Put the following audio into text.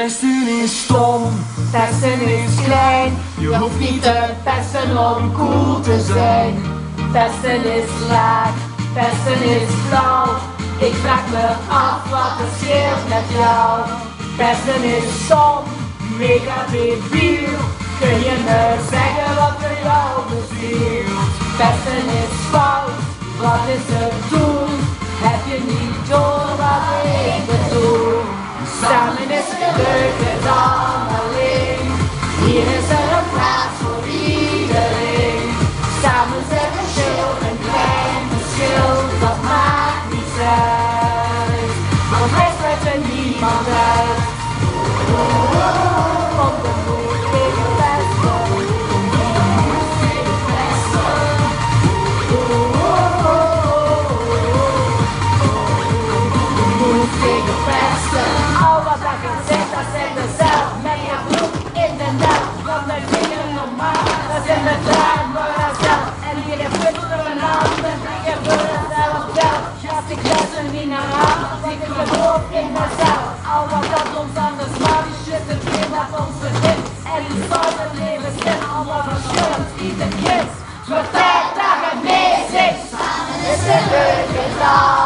Pesten is stom, Pesten is klein, je hoeft niet te pesten om cool te zijn. Pesten is laag, pesten is flauw. Ik vraag me af wat er scheelt met jou. Pesten is stom, mega debiel. Kun je me zeggen wat er jou bezielt? Pesten is fout, wat is het doel? Heb je niet door wat ik bedoel? Samen is het leuker dan alleen. Hier is er een plaats voor iedereen. Samen zijn verschil, een klein verschil, dat maakt niet uit. Want hij sluit er niemand uit. Op de moed tegen pesten. Moed tegen pesten. Al wat dat gezegd, dat zijn we zelf. Met je broek in de nacht, want wij dingen normaal. Dat zijn de draad voor onszelf. En hier heb je voor een ander, je voor jezelf wel. Als ik luister niet naar haar, want ik geloof in mezelf. Al wat dat ons anders maakt, die shit het weer wat ons verbindt. En die soort het leven zit, allemaal verschillend, ieder kind. Het wordt tijd dat het mee zit. Samen is het leuke dag.